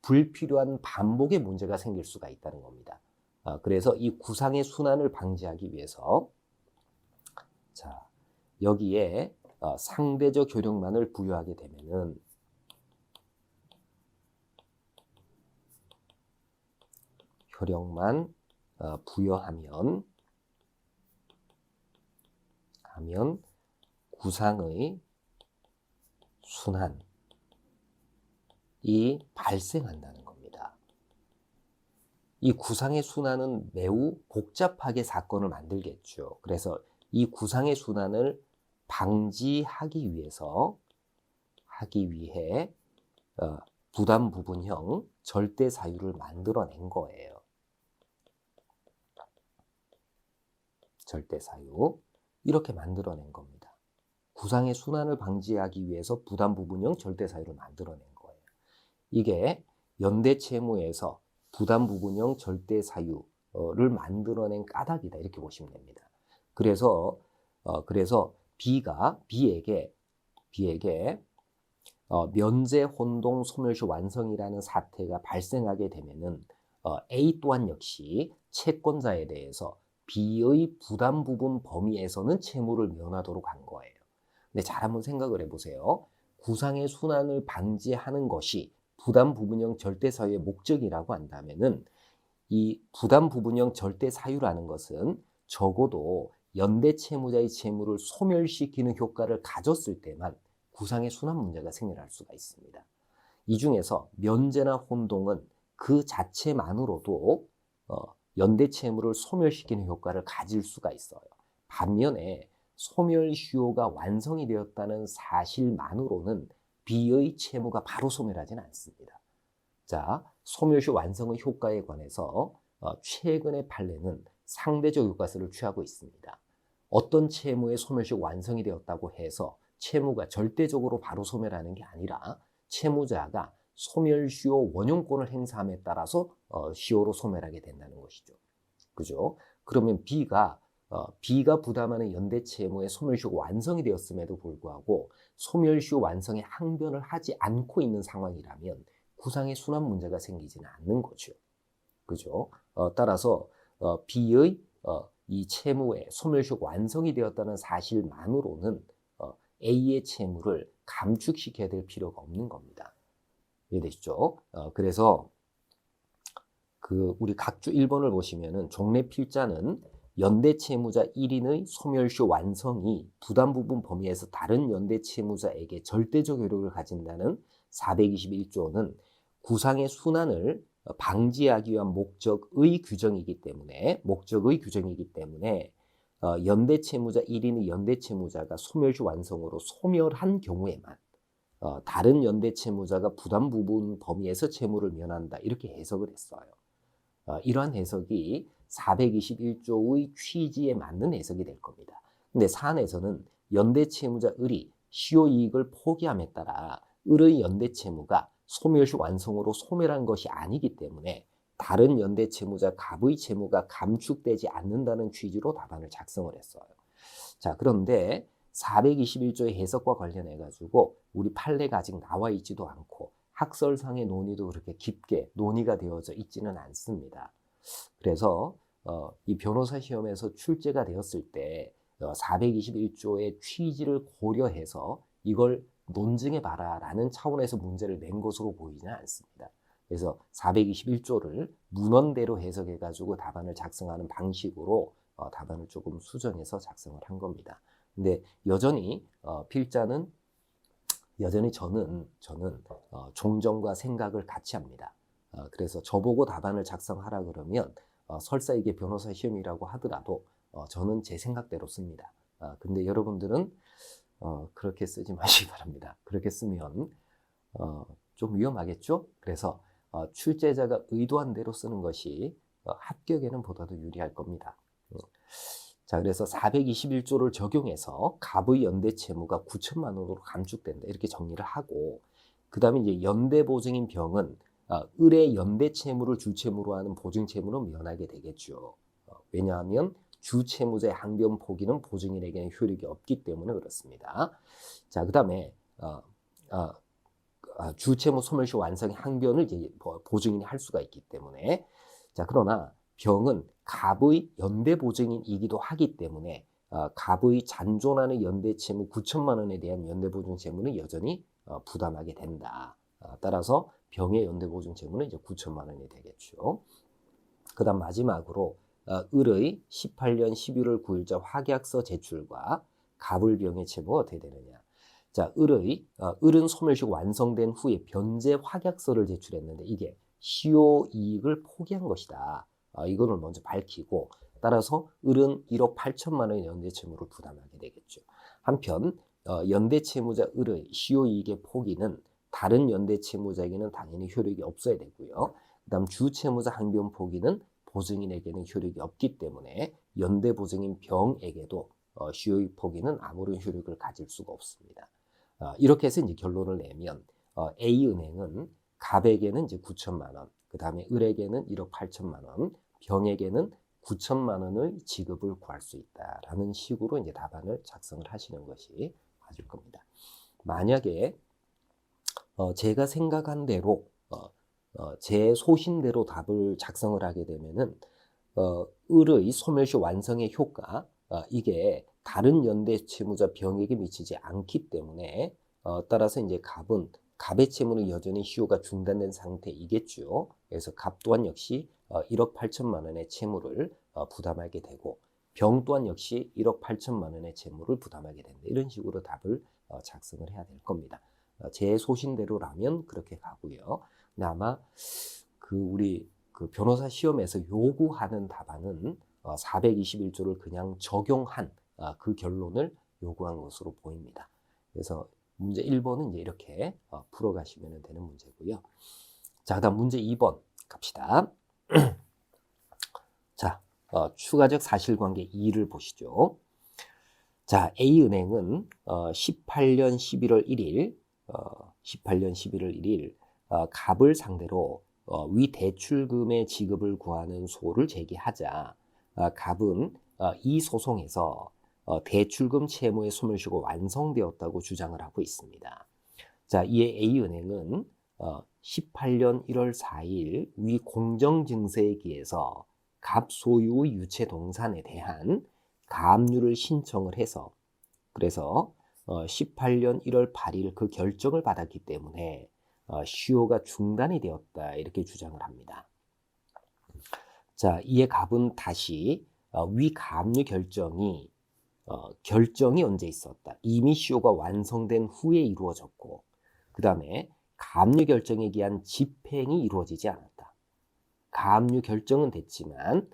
불필요한 반복의 문제가 생길 수가 있다는 겁니다. 그래서 이 구상의 순환을 방지하기 위해서 자, 여기에 상대적 효력만을 부여하게 되면은 효력만 부여하면 구상의 순환이 발생한다는 겁니다. 이 구상의 순환은 매우 복잡하게 사건을 만들겠죠. 그래서 이 구상의 순환을 방지하기 위해 부담 부분형 절대 사유를 만들어낸 거예요. 절대 사유 이렇게 만들어낸 겁니다. 구상의 순환을 방지하기 위해서 부담 부분형 절대 사유를 만들어낸 거예요. 이게 연대 채무에서 부담 부분형 절대 사유를 만들어낸 까닭이다 이렇게 보시면 됩니다. 그래서 B에게 면제, 혼동, 소멸시 완성이라는 사태가 발생하게 되면은 A 또한 역시 채권자에 대해서 B의 부담 부분 범위에서는 채무를 면하도록 한 거예요. 근데 잘 한번 생각을 해보세요. 구상의 순환을 방지하는 것이 부담 부분형 절대 사유의 목적이라고 한다면은 이 부담 부분형 절대 사유라는 것은 적어도 연대 채무자의 채무를 소멸시키는 효과를 가졌을 때만 구상의 순환 문제가 생겨날 수가 있습니다. 이 중에서 면제나 혼동은 그 자체만으로도 연대 채무를 소멸시키는 효과를 가질 수가 있어요. 반면에 소멸시효가 완성이 되었다는 사실만으로는 B의 채무가 바로 소멸하지는 않습니다. 자, 소멸시효 완성의 효과에 관해서 최근의 판례는 상대적 효과서를 취하고 있습니다. 어떤 채무의 소멸시효 완성이 되었다고 해서 채무가 절대적으로 바로 소멸하는 게 아니라 채무자가 소멸시효 원용권을 행사함에 따라서 시효로 소멸하게 된다는 것이죠. 그죠? 그러면 B가 부담하는 연대 채무의 소멸시효가 완성이 되었음에도 불구하고 소멸시효 완성에 항변을 하지 않고 있는 상황이라면 구상의 순환 문제가 생기지는 않는 거죠. 그죠? 따라서 B의 이 채무의 소멸시효가 완성이 되었다는 사실만으로는 A의 채무를 감축시켜야 될 필요가 없는 겁니다. 이해되시죠? 그래서 우리 각주 1번을 보시면은 종래 필자는 연대 채무자 1인의 소멸시효 완성이 부담 부분 범위에서 다른 연대 채무자에게 절대적 효력을 가진다는 421조는 구상의 순환을 방지하기 위한 목적의 규정이기 때문에 연대 채무자 1인의 연대 채무자가 소멸시 완성으로 소멸한 경우에만 다른 연대 채무자가 부담 부분 범위에서 채무를 면한다 이렇게 해석을 했어요. 이러한 해석이 421조의 취지에 맞는 해석이 될 겁니다. 근데 사안에서는 연대 채무자 을이 시효 이익을 포기함에 따라 을의 연대 채무가 소멸시 완성으로 소멸한 것이 아니기 때문에 다른 연대 채무자 갑의 채무가 감축되지 않는다는 취지로 답안을 작성을 했어요. 자, 그런데 421조의 해석과 관련해 가지고 우리 판례가 아직 나와 있지도 않고 학설상의 논의도 그렇게 깊게 논의가 되어져 있지는 않습니다. 그래서 이 변호사 시험에서 출제가 되었을 때 421조의 취지를 고려해서 이걸 논증해 봐라라는 차원에서 문제를 낸 것으로 보이지는 않습니다. 그래서 421조를 문헌대로 해석해 가지고 답안을 작성하는 방식으로 답안을 조금 수정해서 작성을 한 겁니다. 근데 여전히 필자는 여전히 저는 종정과 생각을 같이 합니다. 그래서 저보고 답안을 작성하라 그러면 설사 이게 변호사 시험이라고 하더라도 저는 제 생각대로 씁니다. 근데 여러분들은 그렇게 쓰지 마시기 바랍니다. 그렇게 쓰면 좀 위험하겠죠? 그래서 출제자가 의도한 대로 쓰는 것이 합격에는 보다도 유리할 겁니다. 자, 그래서 421조를 적용해서 갑의 연대 채무가 9천만 원으로 감축된다 이렇게 정리를 하고 그 다음에 이제 연대 보증인 병은 을의 연대 채무를 주채무로 하는 보증 채무는 면하게 되겠죠. 왜냐하면 주채무자의 항변 포기는 보증인에게는 효력이 없기 때문에 그렇습니다. 자, 그 다음에 주채무 소멸시 완성의 항변을 이제 보증인이 할 수가 있기 때문에 자, 그러나 병은 갑의 연대 보증인이기도 하기 때문에 갑의 잔존하는 연대 채무 9천만 원에 대한 연대 보증 채무는 여전히 부담하게 된다. 따라서 병의 연대 보증 채무는 이제 9천만 원이 되겠죠. 그다음 마지막으로 을의 18년 11월 9일자 확약서 제출과 갑을 병의 채무가 어떻게 되느냐. 자, 을은 소멸시 완성된 후에 변제 확약서를 제출했는데 이게 시효 이익을 포기한 것이다. 이거를 먼저 밝히고 따라서 을은 1억 8천만 원의 연대 채무를 부담하게 되겠죠. 한편 연대 채무자 을의 시효 이익의 포기는 다른 연대 채무자에게는 당연히 효력이 없어야 되고요. 그다음 주 채무자 항변 포기는 보증인에게는 효력이 없기 때문에 연대 보증인 병에게도 시효의 포기는 아무런 효력을 가질 수가 없습니다. 이렇게 해서 이제 결론을 내면 A은행은 갑에게는 이제 9천만 원, 그 다음에 을에게는 1억 8천만 원, 병에게는 9천만 원의 지급을 구할 수 있다라는 식으로 이제 답안을 작성을 하시는 것이 맞을 겁니다. 만약에 제가 생각한 대로 제 소신대로 답을 작성을 하게 되면은 을의 소멸시 완성의 효과 이게 다른 연대 채무자 병에게 미치지 않기 때문에 따라서 이제 갑의 채무는 여전히 시효가 중단된 상태이겠죠. 그래서 갑 또한 역시 1억 8천만 원의 채무를 부담하게 되고 병 또한 역시 1억 8천만 원의 채무를 부담하게 된다. 이런 식으로 답을 작성을 해야 될 겁니다. 제 소신대로라면 그렇게 가고요. 근데 아마 우리 변호사 시험에서 요구하는 답안은 421조를 그냥 적용한 그 결론을 요구한 것으로 보입니다. 그래서 문제 1번은 이제 이렇게 풀어가시면 되는 문제고요. 자, 그다음 문제 2번 갑시다. 자, 추가적 사실관계 2를 보시죠. 자, A은행은 18년 11월 1일 갑을 상대로 위 대출금의 지급을 구하는 소를 제기하자 갑은 이 소송에서 대출금 채무의 소멸시효가 완성되었다고 주장을 하고 있습니다. 자, 이에 A은행은 18년 1월 4일 위 공정증서에 기해서 갑 소유의 유체 동산에 대한 가압류를 신청을 해서 그래서 18년 1월 8일 그 결정을 받았기 때문에 시효가 중단이 되었다 이렇게 주장을 합니다. 자, 이에 갑은 다시 위 가압류 결정이 언제 있었다. 이미 시효가 완성된 후에 이루어졌고 그 다음에 가압류 결정에 기한 집행이 이루어지지 않았다. 가압류 결정은 됐지만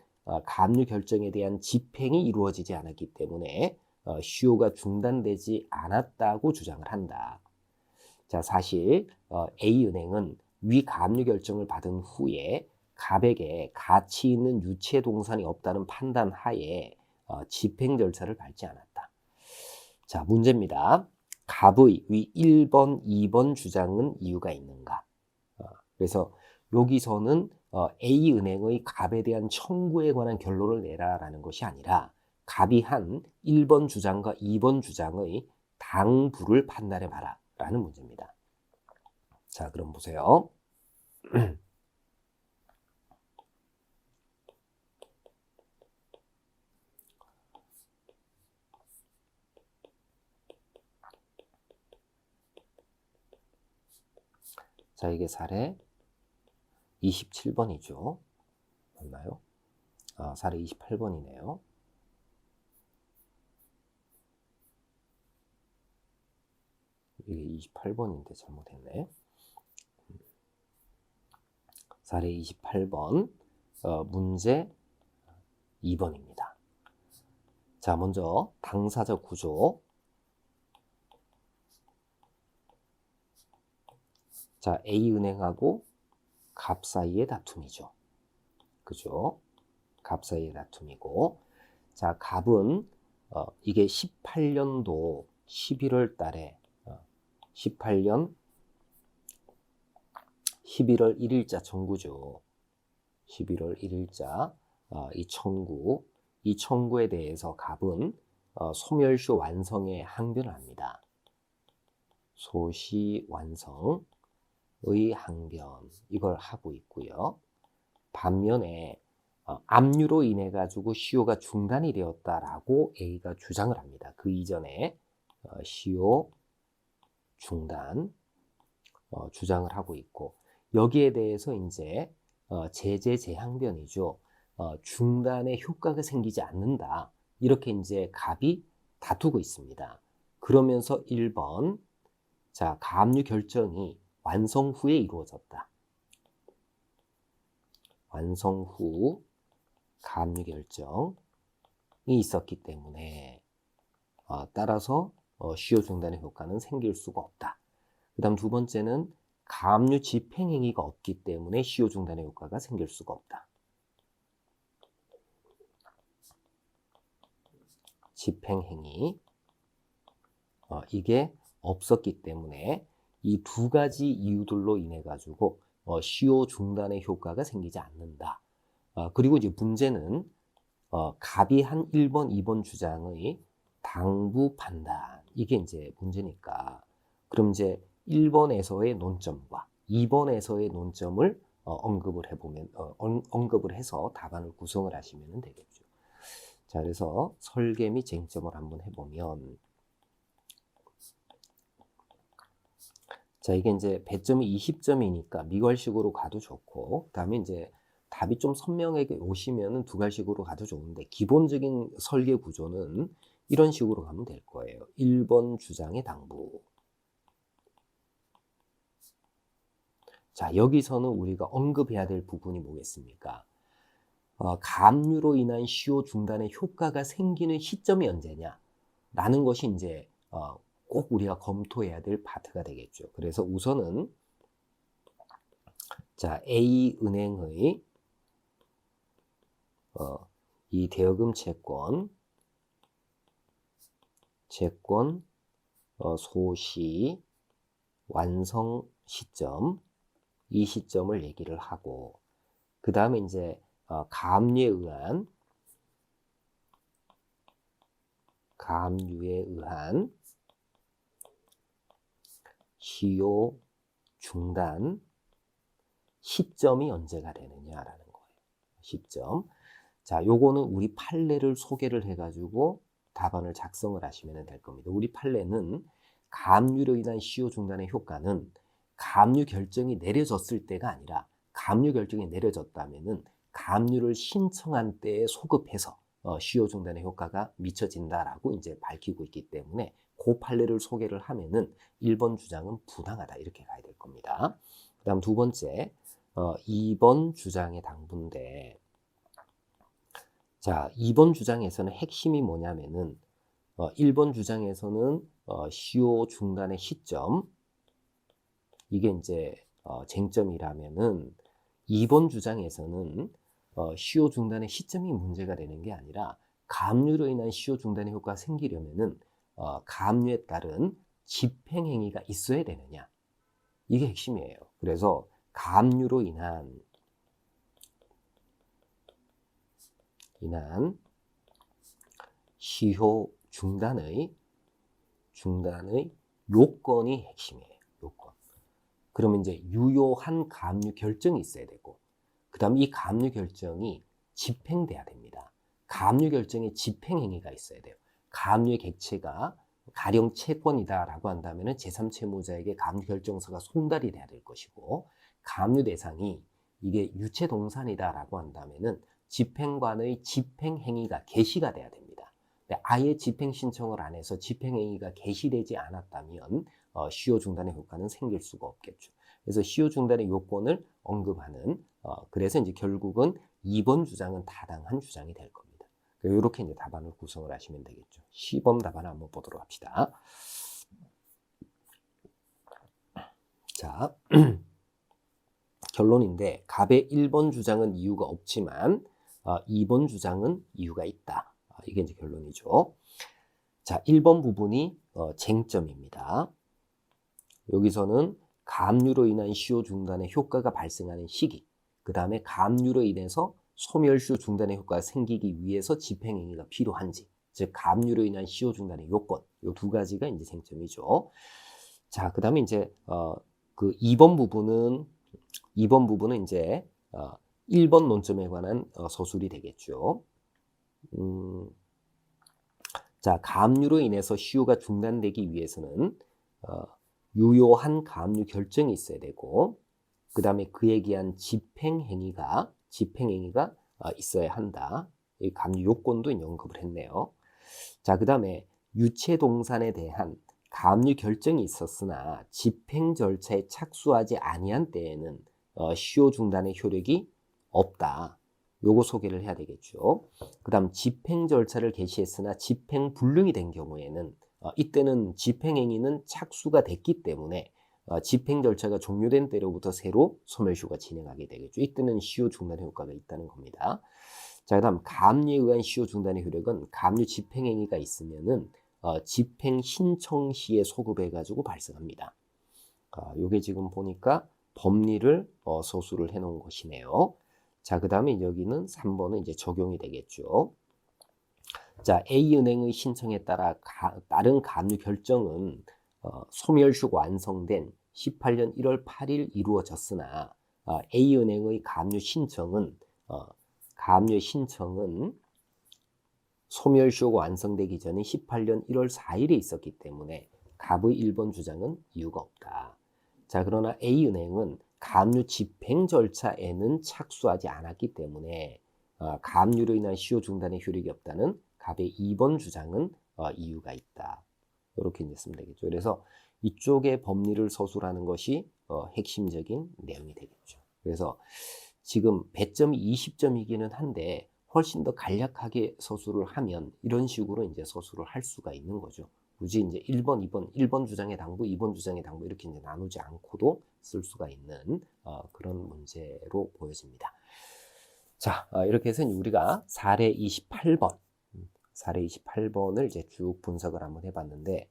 가압류 결정에 대한 집행이 이루어지지 않았기 때문에 시효가 중단되지 않았다고 주장을 한다. 자, 사실 A은행은 위 가압류 결정을 받은 후에 갑에게 가치 있는 유체 동산이 없다는 판단 하에 집행 절차를 밟지 않았다. 자, 문제입니다. 갑의 위 1번, 2번 주장은 이유가 있는가? 그래서 여기서는 A은행의 갑에 대한 청구에 관한 결론을 내라라는 것이 아니라 갑이 한 1번 주장과 2번 주장의 당부를 판단해 봐라 라는 문제입니다. 자, 그럼 보세요. 자, 이게 사례 27번이죠. 맞나요? 사례 28번이네요. 이게 28번인데 잘못했네. 사례 28번 문제 2번입니다. 자, 먼저 당사자 구조. 자, A은행하고 갑 사이의 다툼이죠. 그죠? 갑 사이의 다툼이고, 자, 갑은 이게 18년도 11월 달에 18년 11월 1일자 청구죠. 11월 1일자 이 청구에 대해서 갑은 소멸시효 완성에 항변을 합니다. 소시 완성의 항변 이걸 하고 있고요. 반면에 압류로 인해 가지고 시효가 중단이 되었다라고 A가 주장을 합니다. 그 이전에 시효 중단 주장을 하고 있고 여기에 대해서 이제 제재 재항변이죠. 중단의 효과가 생기지 않는다. 이렇게 이제 갑이 다투고 있습니다. 그러면서 1번 자, 가압류 결정이 완성 후에 이루어졌다. 완성 후 가압류 결정이 있었기 때문에 따라서 시효 중단의 효과는 생길 수가 없다. 그 다음 두 번째는 가압류 집행행위가 없기 때문에 시효 중단의 효과가 생길 수가 없다. 집행행위 이게 없었기 때문에 이 두 가지 이유들로 인해 가지고 시효 중단의 효과가 생기지 않는다. 그리고 이제 문제는 갑이 한 1번, 2번 주장의 당부 판단 이게 이제 문제니까 그럼 이제 1번에서의 논점과 2번에서의 논점을 언급을 해보면 언급을 해서 답안을 구성을 하시면 되겠죠. 자, 그래서 설계 및 쟁점을 한번 해보면 자, 이게 이제 배점이 20점이니까 미괄식으로 가도 좋고 그다음에 이제 답이 좀 선명하게 오시면은 두괄식으로 가도 좋은데 기본적인 설계 구조는 이런 식으로 가면 될 거예요. 1번 주장의 당부. 자, 여기서는 우리가 언급해야 될 부분이 뭐겠습니까? 가압류로 인한 시효 중단의 효과가 생기는 시점이 언제냐? 라는 것이 이제 꼭 우리가 검토해야 될 파트가 되겠죠. 그래서 우선은 자, A은행의 이 대여금 채권 소시 완성 시점 이 시점을 얘기를 하고 그 다음에 이제 가압류에 의한 시효 중단 시점이 언제가 되느냐라는 거예요. 시점. 자, 요거는 우리 판례를 소개를 해가지고 답안을 작성을 하시면 될 겁니다. 우리 판례는 가압류로 인한 시효 중단의 효과는 가압류 결정이 내려졌을 때가 아니라 가압류 결정이 내려졌다면은 가압류를 신청한 때에 소급해서 시효 중단의 효과가 미쳐진다라고 이제 밝히고 있기 때문에 그 판례를 소개를 하면은 1번 주장은 부당하다 이렇게 가야 될 겁니다. 그다음 두 번째 2번 주장의 당부인데 자, 2번 주장에서는 핵심이 뭐냐면은 1번 주장에서는 시효 중단의 시점 이게 이제 쟁점이라면은 2번 주장에서는 시효 중단의 시점이 문제가 되는 게 아니라 가압류로 인한 시효 중단의 효과가 생기려면은 가압류에 따른 집행행위가 있어야 되느냐 이게 핵심이에요. 그래서 가압류로 인한 시효 중단의 요건이 핵심이에요. 요건. 그러면 이제 유효한 가압류 결정이 있어야 되고 그다음 이 가압류 결정이 집행돼야 됩니다. 가압류 결정에 집행행위가 있어야 돼요. 가압류의 객체가 가령 채권이다라고 한다면 제3채무자에게 가압류 결정서가 송달이 돼야 될 것이고 가압류 대상이 이게 유체동산이다라고 한다면 집행관의 집행행위가 개시가 돼야 됩니다. 근데 아예 집행 신청을 안 해서 집행행위가 개시되지 않았다면 시효 중단의 효과는 생길 수가 없겠죠. 그래서 시효 중단의 요건을 언급하는 그래서 이제 결국은 2번 주장은 타당한 주장이 될 겁니다. 이렇게 이제 답안을 구성을 하시면 되겠죠. 시범 답안을 한번 보도록 합시다. 자, 결론인데 갑의 1번 주장은 이유가 없지만 2번 주장은 이유가 있다. 이게 이제 결론이죠. 자, 1번 부분이 쟁점입니다. 여기서는 가압류로 인한 시효 중단의 효과가 발생하는 시기, 그 다음에 가압류로 인해서 소멸시효 중단의 효과가 생기기 위해서 집행행위가 필요한지, 즉 가압류로 인한 시효 중단의 요건, 이 두 가지가 이제 쟁점이죠. 자, 그 다음에 이제 그 2번 부분은 이제 1번 논점에 관한 서술이 되겠죠. 자, 가압류로 인해서 시효가 중단되기 위해서는 유효한 가압류 결정이 있어야 되고 그 다음에 그에 기한 집행행위가 있어야 한다. 이 가압류 요건도 언급을 했네요. 자, 그 다음에 유체동산에 대한 가압류 결정이 있었으나 집행 절차에 착수하지 아니한 때에는 시효 중단의 효력이 없다. 요거 소개를 해야 되겠죠. 그 다음 집행 절차를 개시했으나 집행 불능이 된 경우에는 이때는 집행행위는 착수가 됐기 때문에 집행 절차가 종료된 때로부터 새로 소멸시효가 진행하게 되겠죠. 이때는 시효 중단 효과가 있다는 겁니다. 자, 그다음 가압류에 의한 시효 중단의 효력은 가압류 집행행위가 있으면은 집행 신청 시에 소급해가지고 발생합니다. 요게 지금 보니까 법리를 서술을 해놓은 것이네요. 자, 그다음에 여기는 3번은 이제 적용이 되겠죠. 자, A은행의 신청에 따른 가압류 결정은 소멸시효가 완성된 18년 1월 8일 이루어졌으나 A은행의 가압류 신청은 소멸시효가 완성되기 전에 18년 1월 4일에 있었기 때문에 갑의 1번 주장은 이유가 없다. 자, 그러나 A은행은 가압류 집행 절차에는 착수하지 않았기 때문에 가압류로 인한 시효 중단의 효력이 없다는 갑의 2번 주장은 이유가 있다. 이렇게 이제 쓰면 되겠죠. 그래서 이쪽의 법리를 서술하는 것이 핵심적인 내용이 되겠죠. 그래서 지금 배점이 20점이기는 한데 훨씬 더 간략하게 서술을 하면 이런 식으로 이제 서술을 할 수가 있는 거죠. 굳이 이제 1번, 2번, 1번 주장의 당부, 2번 주장의 당부 이렇게 이제 나누지 않고도 쓸 수가 있는 그런 문제로 보여집니다. 자, 이렇게 해서 우리가 사례 28번을 이제 쭉 분석을 한번 해봤는데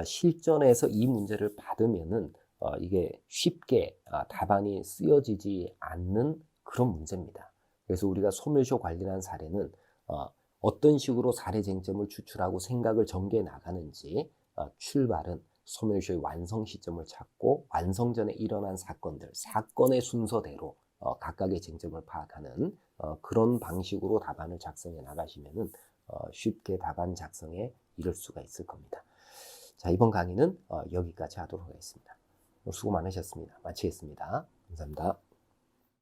실전에서 이 문제를 받으면은 이게 쉽게 답안이 쓰여지지 않는 그런 문제입니다. 그래서 우리가 소멸시효 관련한 사례는 어떤 식으로 사례 쟁점을 추출하고 생각을 전개해 나가는지 출발은 소멸시효의 완성 시점을 찾고 완성 전에 일어난 사건의 순서대로 각각의 쟁점을 파악하는 그런 방식으로 답안을 작성해 나가시면은 쉽게 답안 작성에 이를 수가 있을 겁니다. 자, 이번 강의는 여기까지 하도록 하겠습니다. 수고 많으셨습니다. 마치겠습니다. 감사합니다.